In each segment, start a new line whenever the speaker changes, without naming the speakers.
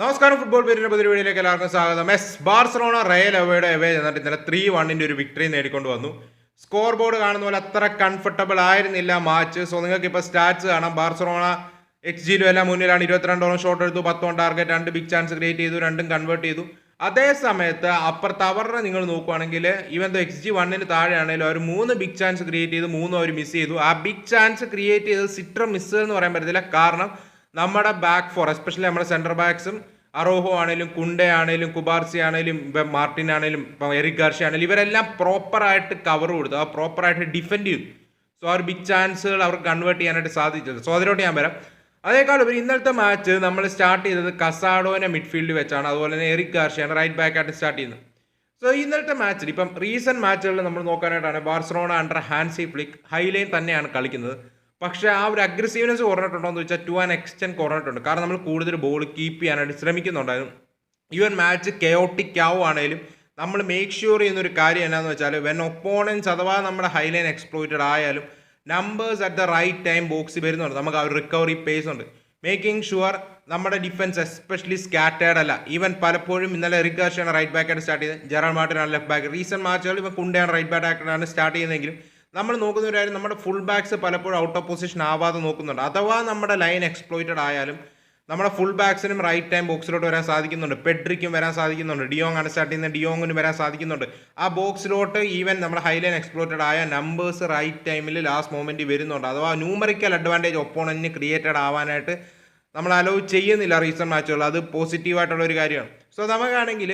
നമസ്കാരം. ഫുട്ബോൾ പേരിന്റെ പുതിയ വീഡിയോയിലേക്ക് എല്ലാവർക്കും സ്വാഗതം. ബാർസലോണ റയൽ അവയുടെ അവേ എന്നിട്ട് ഇന്നലെ 3-1 ഒരു വിക്ടറി നേടിക്കൊണ്ട് വന്നു. സ്കോർ ബോർഡ് കാണുന്ന പോലെ അത്ര കംഫർട്ടബിൾ ആയിരുന്നില്ല മാച്ച്. സോ നിങ്ങൾക്ക് ഇപ്പോൾ സ്റ്റാറ്റ്സ് കാണാം. ബാർസലോണ XG എല്ലാം മുന്നിലാണ്. 22 ഷോട്ട് എടുത്തു, 10 ടാർഗറ്റ്, 2 ബിഗ് ചാൻസ് ക്രിയേറ്റ് ചെയ്തു, 2 കൺവേർട്ട് ചെയ്തു. അതേ സമയത്ത് അപ്പുറത്ത് അവരുടെ നിങ്ങൾ നോക്കുവാണെങ്കിൽ ഇവൻ XG1 താഴെയാണെങ്കിലും അവർ 3 ബിഗ് ചാൻസ് ക്രിയേറ്റ് ചെയ്തു, 3 അവർ മിസ് ചെയ്തു. ആ ബിഗ് ചാൻസ് ക്രിയേറ്റ് ചെയ്തത് സിട്ര മിസ് എന്ന് പറയാൻ പറ്റത്തില്ല. കാരണം നമ്മുടെ ബാക്ക് ഫോർ, എസ്പെഷ്യലി നമ്മുടെ സെൻറ്റർ ബാക്സും അറോഹോ ആണെങ്കിലും കുണ്ടെ ആണെങ്കിലും കുബാർസി ആണെങ്കിലും മാർട്ടിൻ ആണെങ്കിലും എറിക് ഗാർഷ്യ ആണെങ്കിലും ഇവരെല്ലാം പ്രോപ്പറായിട്ട് കവർ കൊടുത്തു, ആ പ്രോപ്പറായിട്ട് ഡിഫെൻഡ് ചെയ്തു. സോ ആ ഒരു ബിഗ് ചാൻസുകൾ അവർക്ക് കൺവേർട്ട് ചെയ്യാനായിട്ട് സാധിച്ചത്. സോ അതിലോട്ട് ഞാൻ വരാം. അതേക്കാൾ ഉപരി ഇന്നലത്തെ മാച്ച് നമ്മൾ സ്റ്റാർട്ട് ചെയ്തത് കസാഡോനെ മിഡ്ഫീൽഡിൽ വെച്ചാണ്. അതുപോലെ തന്നെ എറിക് ഗാർഷ്യയാണ് റൈറ്റ് ബാക്ക് ആയിട്ട് സ്റ്റാർട്ട് ചെയ്യുന്നത്. സോ ഇന്നലത്തെ മാച്ചിൽ ഇപ്പം റീസെൻറ്റ് മാച്ചുകളിൽ നമ്മൾ നോക്കാനായിട്ടാണ് Barcelona under Hansi Flick high line തന്നെയാണ് കളിക്കുന്നത്. പക്ഷേ ആ ഒരു അഗ്രസീവ്നെസ് കുറഞ്ഞിട്ടുണ്ടോ എന്ന് വെച്ചാൽ ടു ആൻ എക്സ്റ്റെൻറ്റ് കുറഞ്ഞിട്ടുണ്ട്. കാരണം നമ്മൾ കൂടുതൽ ബോൾ കീപ്പ് ചെയ്യാനായിട്ട് ശ്രമിക്കുന്നുണ്ടായിരുന്നു. ഈവൻ മാച്ച് കെയോട്ടിക് ആവുകയാണെങ്കിലും നമ്മൾ മേക്ക് ഷ്യൂർ ചെയ്യുന്നൊരു കാര്യം എന്നാന്ന് വെച്ചാൽ വെൻ ഒപ്പോണൻസ് അഥവാ നമ്മുടെ ഹൈലൈൻ എക്സ്പ്ലോയിറ്റഡ് ആയാലും numbers at the right time ബോക്സിൽ വരുന്നുണ്ട്. നമുക്ക് ആ ഒരു റിക്കവറി പേസ് ഉണ്ട്. മേക്കിംഗ് ഷുവർ നമ്മുടെ ഡിഫൻസ് എസ്പെഷ്യലി സ്കാറ്റേർഡ് അല്ല. ഈവൻ പലപ്പോഴും ഇന്നലെ എറിക് ഗാർഷ്യയാണ് റൈറ്റ് ബാക്കായിട്ട് സ്റ്റാർട്ട് ചെയ്തത്, ജെറാൾഡ് മാർട്ടിനാണ് ലെഫ്റ്റ് ബാക്ക്. റീസെൻറ്റ് മാച്ചുകൾ ഇവൻ കുണ്ടെയാണ് റൈറ്റ് ബാക്കായിട്ടാണ് സ്റ്റാർട്ട് ചെയ്യുന്നതെങ്കിലും നമ്മൾ നോക്കുന്ന ഒരു കാര്യം നമ്മുടെ ഫുൾ ബാക്സ് പലപ്പോഴും ഔട്ട് ഓഫ് പൊസിഷൻ ആവാതെ നോക്കുന്നുണ്ട്. അഥവാ നമ്മുടെ ലൈൻ എക്സ്പ്ലോയിറ്റഡ് ആയാലും നമ്മുടെ ഫുൾ ബാക്സിനും റൈറ്റ് ടൈം ബോക്സിലോട്ട് വരാൻ സാധിക്കുന്നുണ്ട്. പെഡ്രിക്കും വരാൻ സാധിക്കുന്നുണ്ട്. ഡിയോങ് ആണ് സ്റ്റാർട്ട് ചെയ്യുന്നത്, ഡിയോങ്ങിന് വരാൻ സാധിക്കുന്നുണ്ട്. ആ ബോക്സിലോട്ട് ഈവൻ നമ്മുടെ ഹൈലൈൻ എക്സ്പ്ലോയിറ്റഡ് ആയ നമ്പേഴ്സ് റൈറ്റ് ടൈമിൽ ലാസ്റ്റ് മൊമെൻറ്റ് വരുന്നുണ്ട്. അഥവാ ന്യൂമറിക്കൽ അഡ്വാൻറ്റേജ് ഒപ്പോണന്റിന് ക്രിയേറ്റഡ് ആവാനായിട്ട് നമ്മൾ അലോ ചെയ്യുന്നില്ല റീസെൻറ്റ് മാച്ചുകൾ. അത് പോസിറ്റീവായിട്ടുള്ള ഒരു കാര്യമാണ്. സോ നമുക്കാണെങ്കിൽ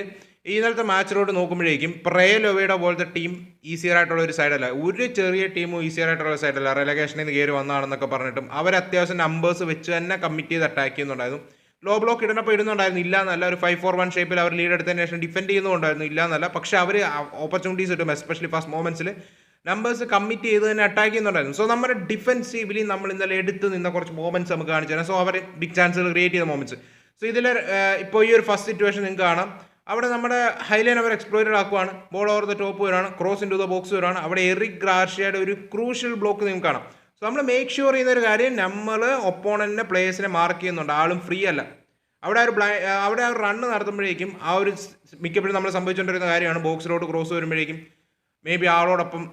ഇന്നലത്തെ മാച്ചിലോട്ട് നോക്കുമ്പോഴേക്കും പ്രയലോവയുടെ പോലത്തെ ടീം ഈസിയർ ആയിട്ടുള്ള ഒരു സൈഡല്ല. ഒരു ചെറിയ ടീമും ഈസിയർ ആയിട്ടുള്ള സൈഡല്ല. റെലഗേഷനിൽ നിന്ന് കയറി വന്നതാണെന്നൊക്കെ പറഞ്ഞിട്ടും അവർ അത്യാവശ്യം നമ്പേഴ്സ് വെച്ച് തന്നെ കമ്മിറ്റ് ചെയ്ത് അറ്റാക്ക് ചെയ്യുന്നുണ്ടായിരുന്നു. ലോ ബ്ലോക്ക് ഇടുന്നപ്പോൾ ഇടുന്നുണ്ടായിരുന്നു, ഇല്ല എന്നല്ല. ഒരു 5-4-1 ഷേപ്പിൽ അവർ ലീഡ് എടുത്തതിന് ശേഷം ഡിഫെൻഡ് ചെയ്യുന്നുണ്ടായിരുന്നു, ഇല്ല എന്നല്ല. പക്ഷേ അവർ ഓപ്പർച്യൂണിറ്റീസ് കിട്ടും, എസ്പെഷ്യലി ഫസ്റ്റ് മൊമെന്റ്സിൽ നമ്പേഴ്സ് കമ്മിറ്റ് ചെയ്ത് തന്നെ അറ്റാക്ക് ചെയ്യുന്നുണ്ടായിരുന്നു. സോ നമ്മുടെ ഡിഫെൻസീവ്ലി നമ്മൾ ഇന്നലെ എടുത്ത് നിന്ന കുറച്ച് മൊമെന്റ്സ് നമുക്ക് കാണിച്ചു തരാം. സോ അവർ ബിഗ് ചാൻസുകൾ ക്രിയേറ്റ് ചെയ്ത മൊമെന്റ്സ്. സോ ഇതിൽ ഇപ്പോൾ ഈ ഒരു ഫസ്റ്റ് സിറ്റുവേഷൻ നിങ്ങൾക്ക് കാണാം. അവിടെ നമ്മുടെ ഹൈലൈൻ അവർ എക്സ്പ്ലോയിറ്റഡ് ആക്കുവാണ്. ബോൾ ഓവർ ദ ടോപ്പ് വരാണ്, cross into the box വരാണ്. അവിടെ എറിക് ഗാർഷ്യയുടെ ഒരു ക്രൂഷ്യൽ ബ്ലോക്ക് നിങ്ങൾക്ക് കാണാം. സോ നമ്മൾ മേക്ക് ഷുവർ ചെയ്യുന്ന ഒരു കാര്യം, നമ്മൾ ഒപ്പോണന്റിനെ പ്ലേയേഴ്സിനെ മാർക്ക് ചെയ്യുന്നുണ്ട്, ആളും ഫ്രീ അല്ല. അവിടെ അവിടെ ആ ഒരു റണ്ണ് നടത്തുമ്പോഴേക്കും ആ ഒരു മിക്കപ്പോഴും നമ്മൾ സംഭവിച്ചുകൊണ്ടിരുന്ന കാര്യമാണ്, ബോക്സിലോട്ട് ക്രോസ് വരുമ്പോഴേക്കും മേ ബി ആളോടൊപ്പം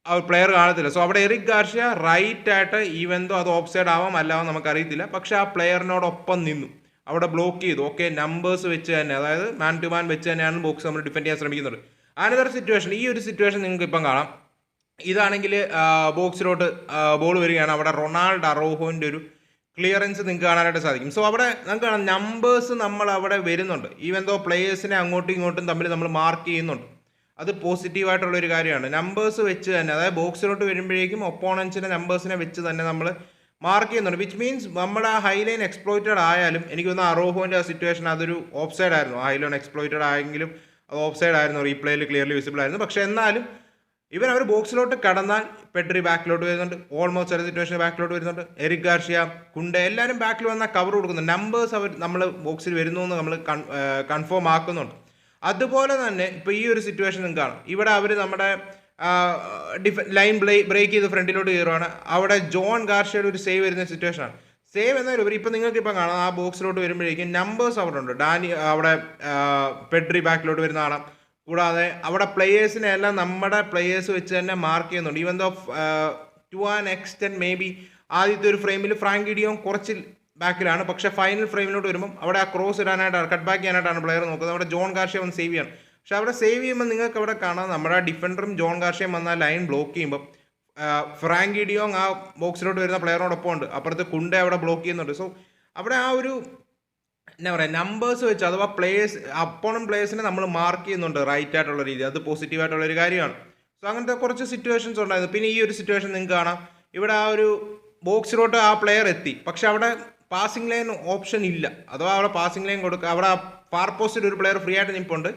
ആ ഒരു പ്ലെയർ കാണത്തില്ല. സോ അവിടെ എറിക് ഗാർഷ്യ റൈറ്റ് ആയിട്ട് ഈവെന്തോ അത് ഓഫ് സൈഡ് ആവാം അല്ലാവും നമുക്കറിയത്തില്ല, പക്ഷേ ആ പ്ലെയറിനോടൊപ്പം നിന്നു, അവിടെ ബ്ലോക്ക് ചെയ്തു. ഓക്കെ, നമ്പേഴ്സ് വെച്ച് തന്നെ, അതായത് മാൻ ടു മാൻ വെച്ച് തന്നെയാണ് ബോക്സ് നമ്മൾ ഡിഫെൻഡ് ചെയ്യാൻ ശ്രമിക്കുന്നത്. അനദർ സിറ്റുവേഷൻ, ഈ ഒരു സിറ്റുവേഷൻ നിങ്ങൾക്ക് ഇപ്പം കാണാം. ഇതാണെങ്കിൽ ബോക്സിലോട്ട് ബോൾ വരികയാണ്. അവിടെ റൊണാൾഡ് അറോഹോൻ്റെ ഒരു ക്ലിയറൻസ് നിങ്ങൾക്ക് കാണാനായിട്ട് സാധിക്കും. സോ അവിടെ നമുക്ക് കാണാം നമ്പേഴ്സ് നമ്മൾ അവിടെ വരുന്നുണ്ട്. ഈവൻ ദോ പ്ലേയേഴ്സിനെ അങ്ങോട്ടും ഇങ്ങോട്ടും തമ്മിൽ നമ്മൾ മാർക്ക് ചെയ്യുന്നുണ്ട്. അത് പോസിറ്റീവായിട്ടുള്ളൊരു കാര്യമാണ്. നമ്പേഴ്സ് വെച്ച് തന്നെ, അതായത് ബോക്സിലോട്ട് വരുമ്പോഴേക്കും ഒപ്പോണൻസിൻ്റെ നമ്പേഴ്സിനെ വെച്ച് തന്നെ നമ്മൾ മാർക്ക് ചെയ്യുന്നുണ്ട്. വിച്ച് മീൻസ് നമ്മുടെ ആ ഹൈലൈൻ എക്സ്പ്ലോയിറ്റഡ് ആയാലും, എനിക്ക് തോന്നുന്നു അറോഹോൻ്റെ ആ സിറ്റുവേഷൻ അതൊരു ഓഫ് സൈഡ് ആയിരുന്നു. ഹൈലൈൻ എക്സ്പ്ലോയിറ്റഡ് ആയെങ്കിലും അത് ഓഫ് സൈഡ് ആയിരുന്നു, റീപ്ലേയിൽ ക്ലിയർലി വിസിബിൾ ആയിരുന്നു. പക്ഷേ എന്നാലും ഇവൻ അവർ ബോക്സിലോട്ട് കടന്നാൽ പെഡ്രി ബാക്കിലോട്ട് വരുന്നുണ്ട്, ഓൾമോസ്റ്റ് ചില സിറ്റുവേഷൻ ബാക്കിലോട്ട് വരുന്നുണ്ട്, എറിക് ഗാർഷ്യ, കുണ്ടെ എല്ലാവരും ബാക്കിൽ വന്നാൽ കവർ കൊടുക്കുന്നുണ്ട്. നമ്പേഴ്സ് അവർ നമ്മൾ ബോക്സിൽ വരുന്നു എന്ന് നമ്മൾ കൺഫേം ആക്കുന്നുണ്ട്. അതുപോലെ തന്നെ ഇപ്പോൾ ഈ ഒരു സിറ്റുവേഷൻ നിങ്ങൾക്ക് കാണാം. ഇവിടെ അവർ നമ്മുടെ ലൈൻ ബ്രേക്ക് ചെയ്ത് ഫ്രണ്ടിലോട്ട് കയറുവാണ്. അവിടെ ജോൺ ഗാർഷ്യയുടെ ഒരു സേവ് വരുന്ന സിറ്റുവേഷനാണ്. സേവ് എന്നൊരു ഇപ്പം നിങ്ങൾക്ക് ഇപ്പം കാണാം, ആ ബോക്സിലോട്ട് വരുമ്പോഴേക്കും നമ്പേഴ്സ് അവിടെ ഉണ്ട്. അവിടെ പെഡ്രി ബാക്കിലോട്ട് വരുന്ന കാണാം. കൂടാതെ അവിടെ പ്ലെയേഴ്സിനെ എല്ലാം നമ്മുടെ പ്ലെയേഴ്സ് വെച്ച് തന്നെ മാർക്ക് ചെയ്യുന്നുണ്ട്. Even though to an extent may be ആദ്യത്തെ ഒരു ഫ്രെയിമിൽ ഫ്രാങ്കി ഡിയോങ് കുറച്ച് ബാക്കിലാണ്, പക്ഷേ ഫൈനൽ ഫ്രെയിമിലോട്ട് വരുമ്പം അവിടെ ആ ക്രോസ് ഇടാനായിട്ടാണ്, കട്ട് ബാക്ക് ചെയ്യാനായിട്ടാണ് പ്ലെയർ നോക്കുന്നത്. അവിടെ ജോൺ ഗാർഷ്യ വന്ന് സേവ് ചെയ്യണം. പക്ഷെ അവിടെ സേവ് ചെയ്യുമ്പോൾ നിങ്ങൾക്ക് അവിടെ കാണാം, നമ്മുടെ ഡിഫൻഡറും ജോൺ ഗാർഷ്യയും വന്ന ലൈൻ ബ്ലോക്ക് ചെയ്യുമ്പോൾ ഫ്രാങ്കി ഡിയോങ് ആ ബോക്സിലോട്ട് വരുന്ന പ്ലെയറിനോടൊപ്പം ഉണ്ട്, അപ്പുറത്ത് കുണ്ടെ അവിടെ ബ്ലോക്ക് ചെയ്യുന്നുണ്ട്. സോ അവിടെ ആ ഒരു എന്താ പറയുക, നമ്പേഴ്സ് വെച്ച് അഥവാ പ്ലേയേഴ്സ് അപ്പോണന്റ് പ്ലേയേഴ്സിനെ നമ്മൾ മാർക്ക് ചെയ്യുന്നുണ്ട് റൈറ്റ് ആയിട്ടുള്ള രീതി. അത് പോസിറ്റീവായിട്ടുള്ള ഒരു കാര്യമാണ്. സോ അങ്ങനത്തെ കുറച്ച് സിറ്റുവേഷൻസ് ഉണ്ടായിരുന്നു. പിന്നെ ഈ ഒരു സിറ്റുവേഷൻ നിങ്ങൾക്ക് കാണാം, ഇവിടെ ആ ഒരു ബോക്സിലോട്ട് ആ പ്ലെയർ എത്തി, പക്ഷെ അവിടെ പാസിംഗ് ലൈൻ ഓപ്ഷൻ ഇല്ല. അഥവാ അവിടെ പാസിംഗ് ലൈൻ കൊടുക്കുക, അവിടെ ഫാർ പോസ്റ്റിൽ ഒരു പ്ലെയർ ഫ്രീ ആയിട്ട് നിൽപ്പുണ്ട്.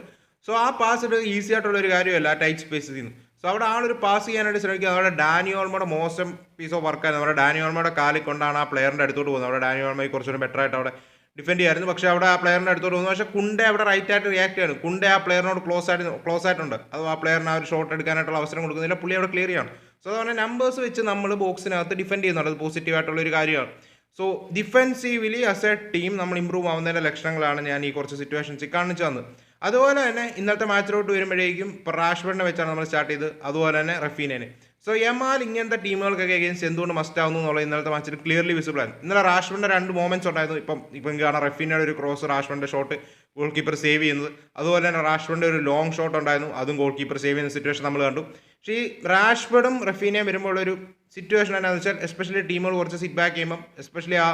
സോ ആ പാസ് ഇട്ട് ഈസി ആയിട്ടുള്ള ഒരു കാര്യമല്ല ടൈറ്റ് സ്പേസിൽ നിന്ന്. സോ അവിടെ ആളൊരു പാസ് ചെയ്യാനായിട്ട് ശ്രമിക്കുക. അവിടെ ഡാനി ഓൾമോയുടെ മോശം പീസ് ഓഫ് വർക്കായിരുന്നു. അവിടെ ഡാനി ഓൾമോയുടെ കാലിൽ കൊണ്ടാണ് ആ പ്ലെയറിൻ്റെ അടുത്തോട്ട് പോകുന്നത്. അവിടെ ഡാനി ഓൾമോയെ കുറച്ചുകൂടി ബെറ്റർ ആയിട്ട് അവിടെ ഡിഫെൻഡ് ചെയ്യായിരുന്നു. പക്ഷേ അവിടെ ആ പ്ലെയറിൻ്റെ അടുത്തോട്ട് പോകുന്നു. പക്ഷേ കുണ്ടെ അവിടെ റൈറ്റ് ആയിട്ട് റിയാക്ട് ചെയ്യാണ്. കുണ്ടെ ആ പ്ലെയറിനോട് ക്ലോസ് ആയിട്ടുണ്ട്. അത് ആ പ്ലെയറിന് ആ ഒരു ഷോട്ട് എടുക്കാനായിട്ടുള്ള അവസരം കൊടുക്കുന്നില്ല, പുള്ളി അവിടെ ക്ലിയർ ചെയ്യാണ്. സോ അതുപോലെ നമ്പേഴ്സ് വെച്ച് നമ്മൾ ബോക്സിനകത്ത് ഡിഫെൻഡ് ചെയ്യുന്നുണ്ട്. അത് പോസിറ്റീവായിട്ടുള്ള ഒരു കാര്യമാണ്. So defensively as A team നമ്മൾ ഇമ്പ്രൂവ് ആവുന്നതിൻ്റെ ലക്ഷണങ്ങളാണ് ഞാൻ ഈ കുറച്ച് സിറ്റുവേഷൻസിൽ കാണിച്ചു തന്നത്. അതുപോലെ തന്നെ ഇന്നത്തെ മാച്ചിലോട്ട് വരുമ്പോഴേക്കും ഇപ്പോൾ റാഷ്ഫോർഡിനെ വെച്ചാണ് നമ്മൾ സ്റ്റാർട്ട് ചെയ്ത്, അതുപോലെ തന്നെ റഫീനേനെ. സോ യമാൽ ഇങ്ങനത്തെ ടീമുകൾക്കൊക്കെ അഗേൻസ്റ്റ് എന്തുകൊണ്ട് മസ്റ്റ് ആവുന്നു എന്നുള്ളത് ഇന്നലത്തെ മാച്ചിൽ ക്ലിയർലി വിസിബിൾ ആയിരുന്നു. ഇന്നലെ റാഷ്ഫോർഡിൻ്റെ 2 മൊമെന്റ്സ് ഉണ്ടായിരുന്നു. ഇപ്പം കാണാം റഫീനയുടെ ഒരു ക്രോസ്, റാഷ്ഫോർഡിൻ്റെ ഷോട്ട് ഗോൾ കീപ്പർ സേവ് ചെയ്യുന്നത്. അതുപോലെ തന്നെ റാഷ്ഫോർഡിൻ്റെ ഒരു ലോങ് ഷോട്ട് ഉണ്ടായിരുന്നു, അതും ഗോൾ കീപ്പർ സേവ് ചെയ്യുന്ന സിറ്റുവേഷൻ നമ്മൾ കണ്ടു. പക്ഷേ ഈ റാഷ്ഫോർഡും റഫീനയും വരുമ്പോൾ ഒരു സിറ്റുവേഷൻ എന്താണെന്ന് വെച്ചാൽ, എസ്പെഷ്യലി ടീമുകൾ കുറച്ച് സിറ്റ് ബാക്ക് ചെയ്യുമ്പം, എസ്പെഷ്യലി ആ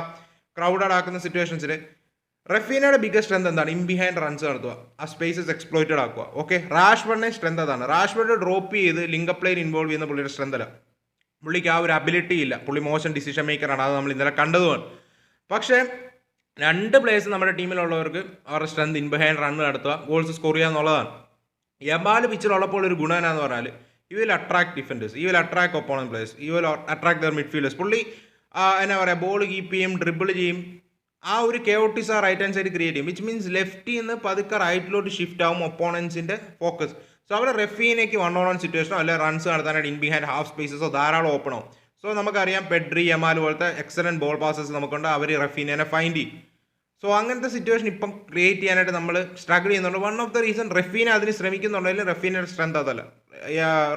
ക്രൗഡഡ് ആക്കുന്ന സിറ്റുവേഷൻസിൽ റഫീനയുടെ ബിഗ്ഗസ്റ്റ് സ്ട്രെങ്ത് എന്താണ്? ഇൻ ബിഹൈൻഡ് റൺസ് നടത്തുക, ആ സ്പേസസ് എക്സ്പ്ലോയിറ്റഡ് ആക്കുക. ഓക്കെ, റാഷ്ഫോർഡിനെ സ്ട്രെങ്ത് അതാണ്. റാഷ്ഫോർഡ് ഡ്രോപ്പ് ചെയ്ത് ലിങ്ക് പ്ലെയിൻ ഇൻവോൾവ് ചെയ്യുന്ന പുള്ളിയുടെ സ്ട്രെങ്ത് അല്ല. പുള്ളിക്ക് ആ ഒരു അബിലിറ്റി ഇല്ല. പുള്ളി മോശം ഡിസിഷൻ മേക്കറാണ്, അത് നമ്മൾ ഇന്നലെ കണ്ടതുമാണ്. പക്ഷേ 2 പ്ലേയേഴ്സ് നമ്മുടെ ടീമിലുള്ളവർക്ക് അവരുടെ സ്ട്രെങ്ത് ഇൻ ബിഹൈൻഡ് റൺ നടത്തുക, ഗോൾസ് സ്കോർ ചെയ്യുക എന്നുള്ളതാണ്. യമാൽ പിച്ചിലുള്ളപ്പോൾ ഒരു ഗുണം എന്നാന്ന് പറഞ്ഞാൽ you will attract defenders, you will attract opponent players, you will attract there midfielders. പുള്ളി എന്നാ പറയുക, ബോൾ കീപ്പ് ചെയ്യും, ഡ്രിബിൾ ചെയ്യും, ആ ഒരു കെയോട്ടിസ് ആ റൈറ്റ് ഹാൻഡ് സൈഡ് ക്രിയേറ്റ് ചെയ്യും. വിച്ച് മീൻസ് ലെഫ്റ്റിൽ നിന്ന് പതുക്കെ റൈറ്റിലോട്ട് ഷിഫ്റ്റ് ആവും ഒപ്പോണൻസിൻ്റെ ഫോക്കസ്. സോ അവിടെ റഫീനയ്ക്ക് 1-on-1 സിറ്റുവേഷനോ അല്ലെങ്കിൽ റൺസ് നടത്താനായിട്ട് ഇൻ ബിഹൈൻഡ് ഹാഫ് സ്പേസസോ ധാരാളം ഓപ്പൺ ആവും. സോ നമുക്കറിയാം പെഡ്രി, യമാൽ പോലത്തെ എക്സലൻറ്റ് ബോൾ പാസസ് നമുക്കുണ്ട്, അവർ റഫീനെ ഫൈൻഡ് ചെയ്യും. സോ അങ്ങനത്തെ സിറ്റുവേഷൻ ഇപ്പം ക്രിയേറ്റ് ചെയ്യാനായിട്ട് നമ്മൾ സ്ട്രഗിൾ ചെയ്യുന്നുണ്ട്. One of the reason Raphinha അതിന് ശ്രമിക്കുന്നുണ്ടെങ്കിൽ റഫീനയുടെ സ്ട്രെങ്ത് അതല്ല,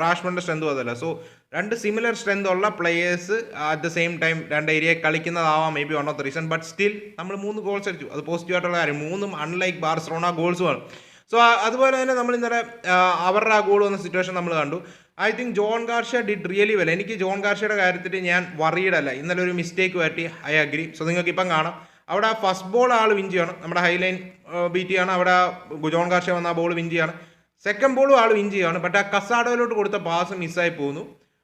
റാഷ്ഫോർഡിൻ്റെ സ്ട്രെങ്തും അതല്ല. സോ 2 സിമിലർ സ്ട്രെങ്ത് ഉള്ള players at the same time 2 area കളിക്കുന്നതാവാം maybe one of the reason. But still നമ്മൾ 3 ഗോൾസ് അടിച്ചു, അത് പോസിറ്റീവായിട്ടുള്ള കാര്യം. 3 അൺലൈക്ക് ബാർസലോണ ഗോൾസുമാണ്. സോ അതുപോലെ തന്നെ നമ്മൾ ഇന്നലെ അവരുടെ ആ ഗോൾ വന്ന സിറ്റുവേഷൻ നമ്മൾ കണ്ടു. I think John Garcia did really well. എനിക്ക് ജോൺ ഗാർഷ്യയുടെ കാര്യത്തിൽ ഞാൻ വറീഡല്ല. ഇന്നലെ ഒരു മിസ്റ്റേക്ക് പറ്റി, ഐ അഗ്രി. സോ നിങ്ങൾക്ക് ഇപ്പം കാണാം, അവിടെ ഫസ്റ്റ് ബോൾ ആൾ വിൻ ചെയ്യാണ്, നമ്മുടെ ഹൈലൈൻ ബീറ്റ് ചെയ്യാണ്, അവിടെ ജോൺ ഗാർഷ്യ വന്ന ആ ബോൾ വിൻ ചെയ്യാണ്. സെക്കൻഡ് ബോളും ആൾ വിൻ ചെയ്യുകയാണ്. ബട്ട് ആ കസാഡോയിലോട്ട് കൊടുത്ത പാസ് മിസ്സായി പോകുന്നു.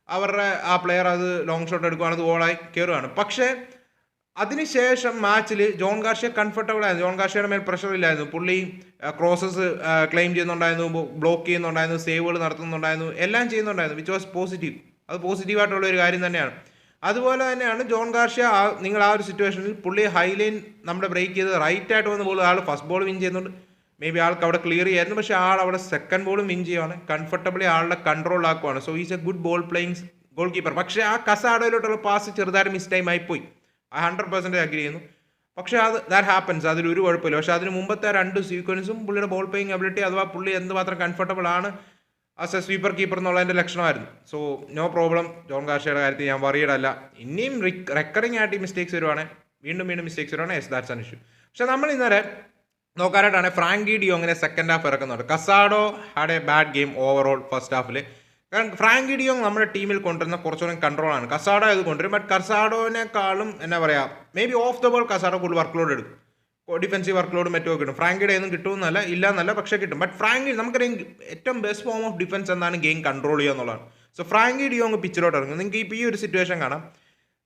അവരുടെ ആ പ്ലെയർ അത് ലോങ് ഷോട്ട് എടുക്കുകയാണ്, അത് ഗോളായി കയറുകയാണ്. പക്ഷേ അതിനുശേഷം മാച്ചിൽ ജോൺ ഗാർഷ്യ കംഫർട്ടബിൾ ആയിരുന്നു. ജോൺ ഗാർഷ്യയുടെ മേൽ പ്രഷർ ഇല്ലായിരുന്നു. പുള്ളി ക്രോസസ് ക്ലെയിം ചെയ്യുന്നുണ്ടായിരുന്നു, ബ്ലോക്ക് ചെയ്യുന്നുണ്ടായിരുന്നു, സേവുകൾ നടത്തുന്നുണ്ടായിരുന്നു, എല്ലാം ചെയ്യുന്നുണ്ടായിരുന്നു. Which was positive. അത് പോസിറ്റീവായിട്ടുള്ള ഒരു കാര്യം തന്നെയാണ്. അതുപോലെ തന്നെയാണ് ജോൺ ഗാർഷ്യ. നിങ്ങൾ ആ ഒരു സിറ്റുവേഷനിൽ പുള്ളി ഹൈലൈൻ നമ്മുടെ ബ്രേക്ക് ചെയ്ത് റൈറ്റ് ആയിട്ട് വന്ന ബോൾ ആൾ ഫസ്റ്റ് ബോൾ വിൻ ചെയ്യുന്നുണ്ട്. മേ ബി ആൾക്ക് അവിടെ ക്ലിയർ ചെയ്യായിരുന്നു, പക്ഷേ ആൾ അവിടെ സെക്കൻഡ് ബോളും വിൻ ചെയ്യുകയാണ്, കംഫർട്ടബിളി ആളുടെ കൺട്രോൾ ആക്കുവാണ്. So is a good ball playing goal keeper. പക്ഷേ ആ കസാഡോയിലോട്ടുള്ള പാസ് ചെറുതായിട്ട് മിസ് ടൈം ആയിപ്പോയി. 100% അഗ്രി ചെയ്യുന്നു. പക്ഷേ ദാറ്റ് ഹാപ്പൻസ്, അതിലൊരു കുഴപ്പമില്ല. പക്ഷേ അതിന് മുമ്പത്തെ 2 സീക്വൻസും പുള്ളിയുടെ ബോൾ പ്ലേയിങ് എബിലിറ്റി, അഥവാ പുള്ളി എന്തുമാത്രം കംഫർട്ടബിൾ ആണ് ആസ് എ സ്വീപ്പർ കീപ്പർ എന്നുള്ളതിൻ്റെ ലക്ഷണമായിരുന്നു. So no problem. ജോൺ ഗാർഷ്യയുടെ കാര്യത്തിൽ ഞാൻ വറീഡല്ല. ഇനിയും റെക്കറിങ് ആയിട്ട് ഈ മിസ്റ്റേക്സ് വരുവാണെങ്കിൽ, വീണ്ടും മിസ്റ്റേക്സ് വരുവാണെങ്കിൽ യെസ് ദാറ്റ്സ് ആൻ ഇഷ്യൂ. പക്ഷേ നമ്മൾ ഇന്നലെ നോക്കാനായിട്ടാണ് ഫ്രാങ്കി ഡിയോങ്ങിനെ സെക്കൻഡ് ഹാഫ് ഇറക്കുന്നുണ്ട്. Casado had a bad game overall first ഹാഫിൽ. കാരണം ഫ്രാങ്കി ഡിയോങ് നമ്മുടെ ടീമിൽ കൊണ്ടുവരുന്ന കുറച്ചുകൂടെ കൺട്രോളാണ്. കസാഡോ ഇത് കൊണ്ടുവരും. ബട്ട് കസാഡോനെക്കാളും എന്നാ പറയുക, may be of the ball Casado കൂടുതൽ വർക്ക് ലോഡ് എടുക്കും, ഡിഫൻസീവ് വർക്ക് ലോഡ് മറ്റോ കിട്ടും. ഫ്രാങ്കിയുടെ ഒന്നും കിട്ടുമെന്നല്ല, ഇല്ല എന്നല്ല, പക്ഷേ കിട്ടും. ബട്ട് ഫ്രാങ്കി നമുക്കറിയാം ഏറ്റവും ബെസ്റ്റ് ഫോം ഓഫ് ഡിഫൻസ് എന്താണ്? ഗെയിം കൺട്രോൾ ചെയ്യുക എന്നുള്ളതാണ്. സോ ഫ്രാങ്കി ഡിയോങ് പിച്ചിലോട്ട് ഇറങ്ങും. നിങ്ങൾക്ക് ഇപ്പോൾ ഈ ഒരു സിറ്റുവേഷൻ കാണാം.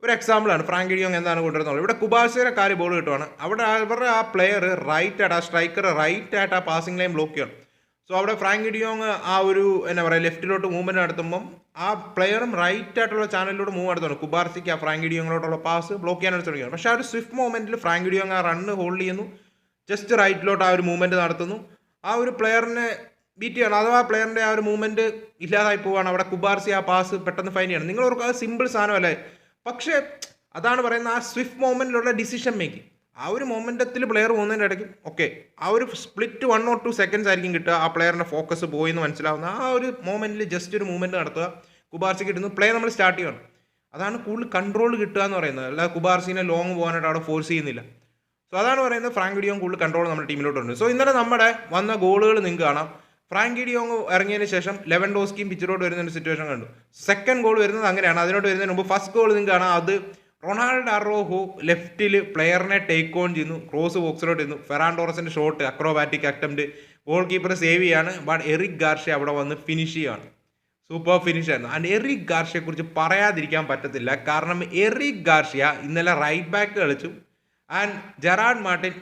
ഒരു എക്സാമ്പിളാണ് ഫ്രാങ്കി ഡിയോങ് എന്താണ് കൊണ്ടുവരുന്നത്. ഇവിടെ കുബാസയുടെ കാര്യം ബോൾ കിട്ടുവാണ്, അവിടെ അവരുടെ ആ പ്ലെയർ റൈറ്റ് ആയിട്ട്, ആ സ്ട്രൈക്കർ റൈറ്റ് ആയിട്ട് ആ പാസിംഗ് ലൈൻ ബ്ലോക്ക് ചെയ്യണം. സോ അവിടെ ഫ്രാങ്കി ഡിയോങ് ആ ഒരു എന്നാ പറയുക ലെഫ്റ്റിലോട്ട് മൂവ്മെൻറ്റ് നടത്തുമ്പം ആ പ്ലെയറും റൈറ്റ് ആയിട്ടുള്ള ചാനലിലൂടെ മൂവ് നടത്തുന്നു. കുബാർസിക്ക് ആ ഫ്രാങ്കി ഡിയോങ്ങിലോട്ടുള്ള പാസ് ബ്ലോക്ക് ചെയ്യാനായിട്ട് ശ്രമിക്കുകയാണ്. പക്ഷേ ആ ഒരു സ്വിഫ്റ്റ് മൊമെൻറ്റിൽ ഫ്രാങ്കി ഡിയോങ് ആ റണ്ണ് ഹോൾഡ് ചെയ്യുന്നു, ജസ്റ്റ് റൈറ്റിലോട്ട് ആ ഒരു മൂവ്മെൻറ്റ് നടത്തുന്നു, ആ ഒരു പ്ലെയറിനെ ബീറ്റ് ചെയ്യണം, അഥവാ പ്ലെയറിൻ്റെ ആ ഒരു മൂവ്മെൻറ്റ് ഇല്ലാതായി പോവുകയാണ്. അവിടെ കുബാർസി ആ പാസ് പെട്ടെന്ന് ഫൈൻ ചെയ്യണം. നിങ്ങൾ ഓർക്കുക, അത് സിമ്പിൾ സാധനമല്ലേ. പക്ഷേ അതാണ് പറയുന്നത്, ആ സ്വിഫ്റ്റ് മൊമെൻറ്റിലുള്ള ഡിസിഷൻ മേക്കിംഗ്. ആ ഒരു മൊമെൻറ്റത്തിൽ പ്ലെയർ പോകുന്നതിൻ്റെ ഇടയ്ക്ക് ഓക്കെ ആ ഒരു സ്പ്ലിറ്റ് 1 or 2 സെക്കൻഡ്സ് ആയിരിക്കും കിട്ടുക. ആ പ്ലെയറിൻ്റെ ഫോക്കസ് പോയി എന്ന് മനസ്സിലാവുന്ന ആ ഒരു മൊമെൻറ്റിൽ ജസ്റ്റ് ഒരു മൂവ്മെൻറ്റ് നടത്തുക, കുബാർസി കിട്ടുന്നു, പ്ലേ നമ്മൾ സ്റ്റാർട്ട് ചെയ്യണം. അതാണ് കൂടുതൽ കൺട്രോൾ കിട്ടുക എന്ന് പറയുന്നത്. അല്ലാതെ കുബാർസിനെ ലോങ് പോകാനായിട്ട് അവിടെ ഫോഴ്സ് ചെയ്യുന്നില്ല. സോ അതാണ് പറയുന്നത്, ഫ്രാങ്കി ഡിയോങ് കൂടുതൽ കൺട്രോൾ നമ്മുടെ ടീമിലോട്ടുണ്ട്. സോ ഇന്നലെ നമ്മുടെ വന്ന ഗോളുകൾ നിങ്ങൾക്ക് കാണാം. ഫ്രാങ്കി ഡിയോങ് ഇറങ്ങിയതിന് ശേഷം ലെവൻഡോസ്കിയും പിച്ചിലോട്ട് വരുന്നൊരു സിറ്റുവേഷൻ കണ്ടു. സെക്കൻഡ് ഗോൾ വരുന്നത് അങ്ങനെയാണ്. അതിനോട്ട് വരുന്നതിന് മുമ്പ് ഫസ്റ്റ് ഗോൾ നിങ്ങൾക്ക് കാണാം. അത് റൊണാൾഡോ അറോഹോ ലെഫ്റ്റിൽ പ്ലെയറിനെ ടേക്ക് ഓൺ ചെയ്യുന്നു, ക്രോസ് ബോക്സിലോട്ട് ചെയ്യുന്നു, ഫെറാൻ ടോറസിൻ്റെ shot acrobatic attempt, goal keeper save ചെയ്യാണ്. ബട്ട് എറിക് ഗാർഷ്യ അവിടെ വന്ന് ഫിനിഷ് ചെയ്യാണ്. സൂപ്പർ ഫിനിഷ് ആയിരുന്നു. ആൻഡ് എറിക് ഗാർഷ്യയെ കുറിച്ച് പറയാതിരിക്കാൻ പറ്റത്തില്ല. കാരണം എറിക് ഗാർഷ്യ ഇന്നലെ റൈറ്റ് ബാക്ക് കളിച്ചു. ആൻഡ് ജെറാർഡ് മാർട്ടിൻ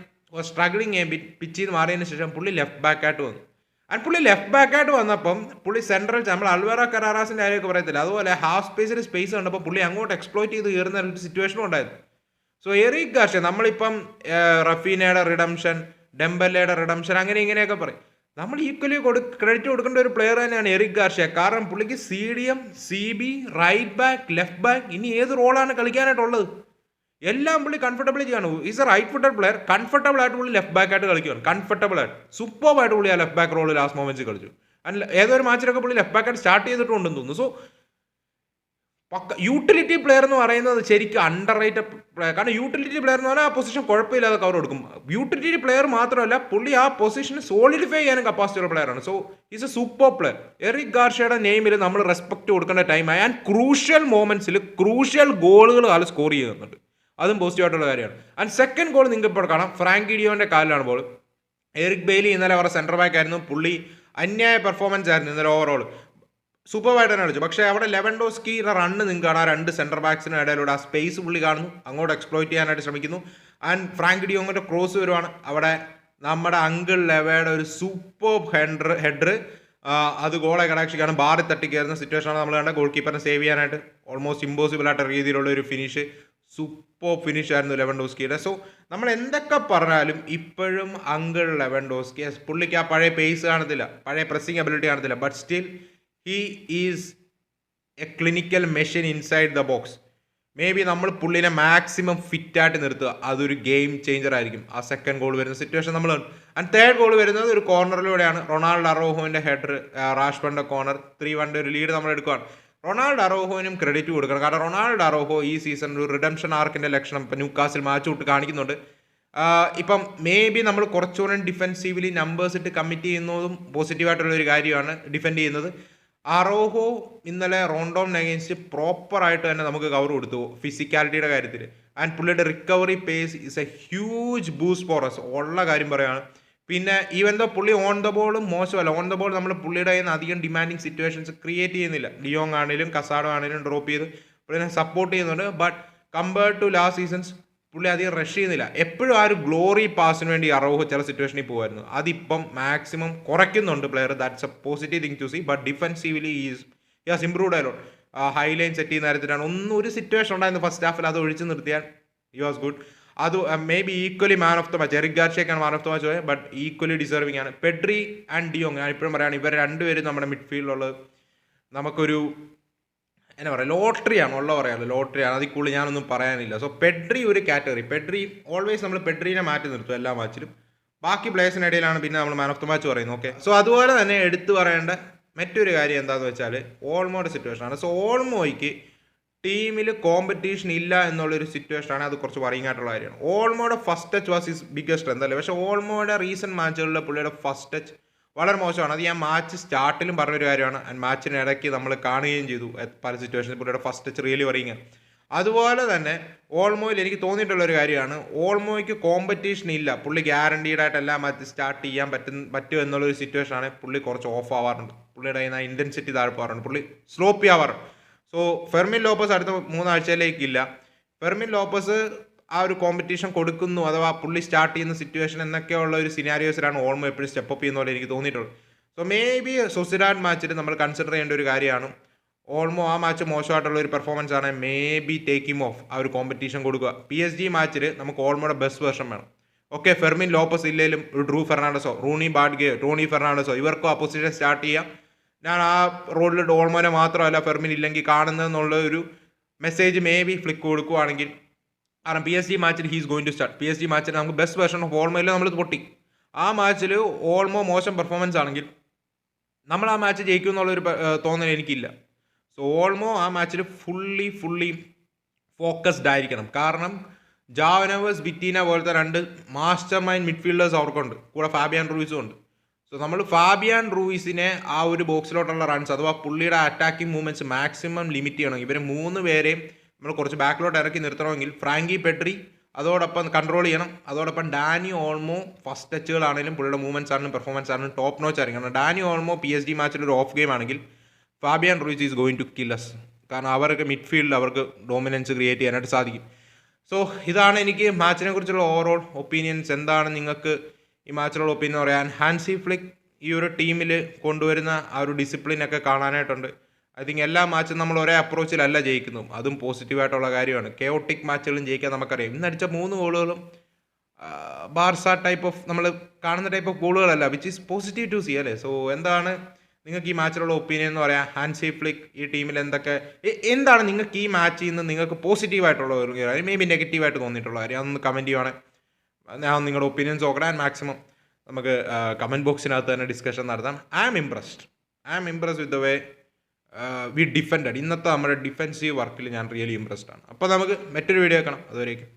സ്ട്രഗ്ലിങ് പിച്ചിൽ നിന്ന് മാറിയതിന് ശേഷം പുള്ളി ലെഫ്റ്റ് ബാക്കായിട്ട് വന്നു. ആൻഡ് പുള്ളി ലെഫ്റ്റ് ബാക്കായിട്ട് വന്നപ്പം പുള്ളി സെൻട്രൽ, നമ്മൾ അൽവേറ കരാറാസിൻ്റെ കാര്യമൊക്കെ പറയത്തില്ല, അതുപോലെ ഹാഫ് സ്പേസിൽ സ്പേസ് കണ്ടപ്പോൾ പുള്ളി അങ്ങോട്ട് എക്സ്പ്ലോയിറ്റ് ചെയ്ത് കയറുന്ന ഒരു സിറ്റുവേഷനും ഉണ്ടായിരുന്നു. സോ എറിക് ഗാർഷ്യ, നമ്മളിപ്പം റഫീനയുടെ റിഡംഷൻ, ഡെംബലയുടെ റിഡംഷൻ, അങ്ങനെ ഇങ്ങനെയൊക്കെ പറയും. നമ്മൾ ഈക്വലി ക്രെഡിറ്റ് കൊടുക്കേണ്ട ഒരു പ്ലെയർ തന്നെയാണ് എറിക് ഗാർഷ്യ. കാരണം പുള്ളിക്ക് CDM, CB, right back, left back, ഇനി ഏത് റോളാണ് കളിക്കാനായിട്ടുള്ളത്? എല്ലാം പുള്ളി കംഫർട്ടബിൾ ചെയ്യാണ്. Is a right footed player. Comfortable ആയിട്ട് പുള്ളി ലെഫ്റ്റ് ബാക്ക് ആയിട്ട് കളിക്കുകയാണ്. കംഫർട്ടബിൾ ആയിട്ട് സൂപ്പർബായിട്ട് പുള്ളി ആ left back role last moments കളിച്ചു. ആൻഡ് ഏതൊരു മാച്ചിലൊക്കെ പുള്ളി ലെഫ്റ്റ് ബാക്ക് ആയിട്ട് സ്റ്റാർട്ട് ചെയ്തിട്ടുണ്ടെന്ന് തോന്നുന്നു. സോ പക്ക യൂട്ടിലിറ്റി പ്ലെയർ എന്ന് പറയുന്നത് ശരിക്കും അണ്ടർ റേറ്റഡ് പ്ലെയർ. കാരണം യൂട്ടിലിറ്റി പ്ലെയർ എന്ന് പറഞ്ഞാൽ ആ പൊസിഷൻ കുഴപ്പമില്ലാതെ കവർ കൊടുക്കും. യൂട്ടിലിറ്റി പ്ലെയർ മാത്രമല്ല, പുള്ളി ആ പൊസിഷന് സോളിഡിഫൈ ചെയ്യാനും കപ്പാസിറ്റി ഉള്ള പ്ലെയറാണ്. So is a super player. Eric ഗാർഷ്യയുടെ നെയിമിൽ നമ്മൾ റെസ്പെക്ട് കൊടുക്കേണ്ട ടൈമായി. ആൻഡ് ക്രൂഷ്യൽ മൊമെന്റ്സിൽ ക്രൂഷ്യൽ ഗോളുകൾ ആൾ സ്കോർ ചെയ്യുന്നുണ്ട്. അതും പോസിറ്റീവായിട്ടുള്ള കാര്യമാണ്. ആൻഡ് സെക്കൻഡ് ഗോൾ നിങ്ങൾക്ക് ഇപ്പോൾ കാണാം, ഫ്രാങ്കി ഡിയോന്റെ കാലിലാണ് ബോൾ. എറിക് ബെയ്ലി ഇന്നലെ അവരുടെ സെൻറ്റർ ബാക്ക് ആയിരുന്നു. പുള്ളി അന്യായ പെർഫോമൻസ് ആയിരുന്നു ഇന്നലെ ഓവറോൾ. സൂപ്പർവായിട്ട് തന്നെ കളിച്ചു. പക്ഷേ അവിടെ ലെവൻഡോസ്കിയുടെ റണ്ണ് നിങ്ങൾക്ക് കാണാം. രണ്ട് സെൻറ്റർ ബാക്സിന് ഇടയിലൂടെ ആ സ്പേസ് പുള്ളി കാണുന്നു, അങ്ങോട്ട് എക്സ്പ്ലോയിറ്റ് ചെയ്യാനായിട്ട് ശ്രമിക്കുന്നു. ആൻഡ് ഫ്രാങ്ക് ഡിയോങ്ങിൻ്റെ ക്രോസ് വരുവാണ്. അവിടെ നമ്മുടെ അങ്കിൾ ലെവയുടെ ഒരു സൂപ്പർ ഹെഡർ അത് ഗോളെ കടാക്ഷിക്കാണ്. ബാറിൽ തട്ടി കയറുന്ന സിറ്റുവേഷനാണ് നമ്മൾ കണ്ടത്. ഗോൾ കീപ്പറിനെ സേവ് ചെയ്യാനായിട്ട് ഓൾമോസ്റ്റ് ഇമ്പോസിബിൾ ആയിട്ട് രീതിയിലുള്ള ഒരു ഫിനിഷ്, സൂപ്പർ ഫിനിഷ് ആയിരുന്നു ലെവൻഡോസ്കിയുടെ. സോ നമ്മൾ എന്തൊക്കെ പറഞ്ഞാലും ഇപ്പോഴും അങ്കിൾ ലെവൻഡോസ്കി, പുള്ളിക്ക് ആ പഴയ പേസ് കാണത്തില്ല, പഴയ പ്രസ്സിങ് അബിലിറ്റി കാണത്തില്ല. But still he is a clinical machine inside the box. May be നമ്മൾ പുള്ളിനെ മാക്സിമം ഫിറ്റായിട്ട് നിർത്തുക, അതൊരു ഗെയിം ചേഞ്ചർ ആയിരിക്കും. ആ സെക്കൻഡ് ഗോൾ വരുന്ന സിറ്റുവേഷൻ നമ്മൾ. ആൻഡ് തേർഡ് ഗോൾ വരുന്നത് ഒരു കോർണറിലൂടെയാണ്. റൊണാൾഡോ അറോഹോന്റെ ഹെഡർ, റാഷ്ഫോർഡിന്റെ കോർണർ, 3-1 ഒരു ലീഡ് നമ്മൾ എടുക്കുകയാണ്. റൊണാൾഡോ അറോഹോനും ക്രെഡിറ്റ് കൊടുക്കണം. കാരണം റൊണാൾഡോ അറോഹോ ഈ സീസൺ ഒരു റിഡംഷൻ ആർക്കിന്റെ ലക്ഷണം ഇപ്പം ന്യൂകാസിൽ മാച്ച് വിട്ട് കാണിക്കുന്നുണ്ട്. ഇപ്പം മേ ബി നമ്മൾ കുറച്ചുകൂടെ ഡിഫെൻസീവ്ലി നമ്പേഴ്സ് ഇട്ട് കമ്മിറ്റ് ചെയ്യുന്നതും പോസിറ്റീവായിട്ടുള്ള ഒരു കാര്യമാണ്. ഡിഫെൻഡ് ചെയ്യുന്നത് അറോഹോ ഇന്നലെ റോണ്ടോം അഗേൻസ്റ്റ് പ്രോപ്പറായിട്ട് തന്നെ നമുക്ക് കവർ കൊടുത്തു ഫിസിക്കാലിറ്റിയുടെ കാര്യത്തിൽ. ആൻഡ് പുള്ളിയുടെ recovery pace is a huge boost for us, ഉള്ള കാര്യം പറയുകയാണ്. പിന്നെ ഈവൻ ദോ പുള്ളി ഓൺ ദ ബോളും മോശമല്ല. ഓൺ ദ ബോൾ നമ്മൾ പുള്ളിയുടെ കയ്യിൽ നിന്ന് അധികം ഡിമാൻഡിങ് സിറ്റുവേഷൻസ് ക്രിയേറ്റ് ചെയ്യുന്നില്ല. ഡിയോങ് ആണെങ്കിലും കസാഡോ ആണെങ്കിലും ഡ്രോപ്പ് ചെയ്ത് പുള്ളിനെ സപ്പോർട്ട് ചെയ്യുന്നുണ്ട്. But compared to last seasons പുള്ളി അധികം റഷ് ചെയ്യുന്നില്ല. എപ്പോഴും ആ ഒരു ഗ്ലോറി പാസിന് വേണ്ടി അറോഹോ ചില സിറ്റുവേഷനിൽ പോകുമായിരുന്നു. അതിപ്പം മാക്സിമം കുറയ്ക്കുന്നുണ്ട് player. That's a positive thing to see. But defensively has improved ആയാലും ഹൈ ലൈൻ സെറ്റ് ചെയ്യുന്ന കാര്യത്തിലാണ് ഒരു സിറ്റുവേഷൻ ഉണ്ടായിരുന്നു ഫസ്റ്റ് ഹാഫിൽ, അത് ഒഴിച്ച് നിർത്തിയാൽ ഹി വാസ് ഗുഡ്. അത് maybe equally man of the match. Eric ഗാർഷ്യക്കാണ് മാൻ ഓഫ് ദ മാച്ച് പോയത്. ബട്ട് ഈക്വലി ഡിസർവിംഗ് ആണ് പെഡ്രി ആൻഡ് ഡിയോങ്. ഞാൻ ഇപ്പോഴും പറയുകയാണ്, ഇവർ രണ്ടുപേരും നമ്മുടെ മിഡ്ഫീൽഡിലുള്ളത് നമുക്കൊരു എന്നാ പറയുക, ലോട്ടറിയാണ് ഉള്ള പറയാമല്ലോ, ലോട്ടറിയാണ്. അതിൽ കൂടുതൽ ഞാനൊന്നും പറയാനില്ല. സോ പെഡ്രി ഒരു കാറ്റഗറി. പെഡ്രി ഓൾവേസ് നമ്മൾ പെഡ്രീനെ മാറ്റി നിർത്തും എല്ലാ മാച്ചിലും. ബാക്കി പ്ലേയേഴ്സിനിടയിലാണ് പിന്നെ നമ്മൾ മാൻ ഓഫ് ദ മാച്ച് പറയുന്നത്. ഓക്കെ, സോ അതുപോലെ തന്നെ എടുത്തു പറയേണ്ട മറ്റൊരു കാര്യം എന്താണെന്ന് വെച്ചാൽ ഓൾമോയുടെ സിറ്റുവേഷനാണ്. സോ ഓൾമോയ്ക്ക് ടീമിൽ കോമ്പറ്റീഷൻ ഇല്ല എന്നുള്ളൊരു സിറ്റുവേഷനാണ്. അത് കുറച്ച് വറിയിങ് ആയിട്ടുള്ള കാര്യമാണ്. ഓൾമോയുടെ first touch was is biggest എന്തല്ലേ. പക്ഷേ ഓൾമോയുടെ റീസെൻറ്റ് മാച്ചുകളിലെ പുള്ളിയുടെ ഫസ്റ്റ് ടച്ച് വളരെ മോശമാണ്. അത് ഞാൻ മാച്ച് സ്റ്റാർട്ടിലും പറഞ്ഞൊരു കാര്യമാണ്. ആൻഡ് മാച്ചിന് ഇടയ്ക്ക് നമ്മൾ കാണുകയും ചെയ്തു പല സിറ്റുവേഷനിൽ പുള്ളിയുടെ ഫസ്റ്റ് ടച്ച് റിയലി വറിയിങ്. അതുപോലെ തന്നെ ഓൾമോയിൽ എനിക്ക് തോന്നിയിട്ടുള്ളൊരു കാര്യമാണ്, ഓൾമോയ്ക്ക് കോമ്പറ്റീഷൻ ഇല്ല. പുള്ളി ഗ്യാരണ്ടീഡ് ആയിട്ട് എല്ലാ മാച്ച് സ്റ്റാർട്ട് ചെയ്യാൻ പറ്റും എന്നുള്ളൊരു സിറ്റുവേഷനാണ്. പുള്ളി കുറച്ച് ഓഫ് ആവാറുണ്ട്. പുള്ളിയുടെ കയ്യിൽ നിന്ന് ഇൻറ്റൻസിറ്റി താഴ്പ്പാറുണ്ട്. പുള്ളി സ്ലോപ്പി ആവാറുണ്ട്. സോ ഫെർമിൻ ലോപ്പസ് അടുത്ത 3 ആഴ്ചയിലേക്കില്ല. ഫെർമിൻ ലോപ്പസ് ആ ഒരു കോമ്പറ്റീഷൻ കൊടുക്കുന്നു, അഥവാ പുള്ളി സ്റ്റാർട്ട് ചെയ്യുന്ന സിറ്റുവേഷൻ എന്നൊക്കെയുള്ള ഒരു സിനാരിയോസിലാണ് ഓൾമോ എപ്പോഴും സ്റ്റെപ്പ് അപ്പ് ചെയ്യുന്ന പോലെ എനിക്ക് തോന്നിയിട്ടുള്ളൂ. സോ മേ ബി സൊസിഡാഡ് മാച്ചിൽ നമ്മൾ കൺസിഡർ ചെയ്യേണ്ട ഒരു കാര്യമാണ്. ഓൾമോ ആ മാച്ച് മോശമായിട്ടുള്ള ഒരു പെർഫോമൻസ് ആണ്. Maybe take him off, ആ ഒരു കോമ്പറ്റീഷൻ കൊടുക്കുക. PSG മാച്ചിൽ നമുക്ക് ഓൾമോയുടെ ബെസ്റ്റ് വേർഷൻ വേണം. ഓക്കെ, ഫെർമിൻ ലോപ്പസ് ഇല്ലെങ്കിലും ഒരു ഡ്രൂ ഫെർണാണ്ടസോ റൂണി ബാഡ്ഗയോ ടോണി ഫെർണാണ്ടസോ ഇവർക്കോ അപ്പോസിഷൻ സ്റ്റാർട്ട് ചെയ്യാം. ഞാൻ ആ റോളിൽ ഓൾമോനെ മാത്രമല്ല ഫെർമിൻ ഇല്ലെങ്കിൽ കാണുന്നതെന്നുള്ള ഒരു മെസ്സേജ് മേ ബി ഫ്ലിക്ക് കൊടുക്കുകയാണെങ്കിൽ. കാരണം PSG മാച്ചിൽ he's going to start. PSG മാച്ചിൽ നമുക്ക് ബെസ്റ്റ് വേർഷൻ ഓഫ് ഓൾമോയിൽ നമ്മൾ പൊട്ടി. ആ മാച്ചിൽ ഓൾമോ മോശം പെർഫോമൻസ് ആണെങ്കിൽ നമ്മൾ ആ മാച്ച് ജയിക്കും എന്നുള്ളൊരു തോന്നൽ എനിക്കില്ല. സോ ഓൾമോ ആ മാച്ചിൽ ഫുള്ളി ഫോക്കസ്ഡ് ആയിരിക്കണം. കാരണം ജാവോ നെവസ്, വിറ്റീന പോലത്തെ 2 മാസ്റ്റർ മൈൻഡ് മിഡ്ഫീൽഡേഴ്സ് അവർക്കുണ്ട്, കൂടെ ഫാബിയാൻ റൂയിസും ഉണ്ട്. സോ നമ്മൾ ഫാബിയാൻ റൂയിസിനെ ആ ഒരു ബോക്സിലോട്ടുള്ള റൺസ് അഥവാ പുള്ളിയുടെ അറ്റാക്കിംഗ് മൂവ്മെൻറ്റ്സ് മാക്സിമം ലിമിറ്റ് ചെയ്യണം. ഇവർ 3 പേരെയും നമ്മൾ കുറച്ച് ബാക്കിലോട്ട് ഇറക്കി നിർത്തണമെങ്കിൽ ഫ്രാങ്കി പെഡ്രി അതോടൊപ്പം കൺട്രോൾ ചെയ്യണം. അതോടൊപ്പം ഡാനി ഓൾമോ ഫസ്റ്റ് ടച്ചുകളാണെങ്കിലും പുള്ളിയുടെ മൂവ്മെൻറ്റ്സ് ആണെങ്കിലും പെർഫോമൻസ് ആണെങ്കിലും ടോപ്പ് നോച്ച് ആയിരിക്കും. കാരണം ഡാനി ഓൾമോ PSG മാച്ചിൽ ഒരു ഓഫ് ഗെയിം ആണെങ്കിൽ Fabian Ruiz is going to kill us. കാരണം അവർക്ക് മിഡ്ഫീൽഡിൽ അവർക്ക് ഡോമിനൻസ് ക്രിയേറ്റ് ചെയ്യാനായിട്ട് സാധിക്കും. സോ ഇതാണ് എനിക്ക് മാച്ചിനെ കുറിച്ചുള്ള ഓവറോൾ ഒപ്പീനിയൻസ്. എന്താണ് നിങ്ങൾക്ക് ഈ മാച്ചിലുള്ള ഒപ്പീനിയൻ പറയാൻ? ഹാൻസി ഫ്ലിക്ക് ഈ ഒരു ടീമിൽ കൊണ്ടുവരുന്ന ആ ഒരു ഡിസിപ്ലിനൊക്കെ കാണാനായിട്ടുണ്ട്. ഐ തിങ്ക് എല്ലാ മാച്ചും നമ്മൾ ഒരേ അപ്രോച്ചിലല്ല ജയിക്കുന്നു, അതും പോസിറ്റീവായിട്ടുള്ള കാര്യമാണ്. കെയോട്ടിക് മാച്ചുകളും ജയിക്കാൻ നമുക്കറിയാം. ഇന്നടിച്ച 3 ഗോളുകളും ബാർസ ടൈപ്പ് ഓഫ് നമ്മൾ കാണുന്ന ടൈപ്പ് ഓഫ് ഗോളുകളല്ല, which is positive to see അല്ലേ. സോ എന്താണ് നിങ്ങൾക്ക് ഈ മാച്ചിലുള്ള ഒപ്പീനിയൻ എന്ന് പറയാം. ഹാൻസി ഫ്ലിക്ക് ഈ ടീമിൽ എന്താണ് നിങ്ങൾക്ക് ഈ മാച്ചിൽ നിന്ന് നിങ്ങൾക്ക് പോസിറ്റീവായിട്ടുള്ള ഒരു കാര്യം, മേ ബി നെഗറ്റീവായിട്ട് തോന്നിയിട്ടുള്ള കാര്യം, അതൊന്ന് കമൻറ്റ് ചെയ്യുവാണെങ്കിൽ ഞാൻ നിങ്ങളുടെ ഒപ്പീനിയൻസ് നോക്കണം. ആൻഡ് മാക്സിമം നമുക്ക് കമൻറ്റ് ബോക്സിനകത്ത് തന്നെ ഡിസ്കഷൻ നടത്താം. I am impressed with the way we defended. ഇന്നത്തെ നമ്മുടെ ഡിഫെൻസീവ് വർക്കിൽ ഞാൻ റിയലി ഇംപ്രസ്ഡ് ആണ്. അപ്പോൾ നമുക്ക് മറ്റൊരു വീഡിയോ കാണാം. അതുവരേക്കും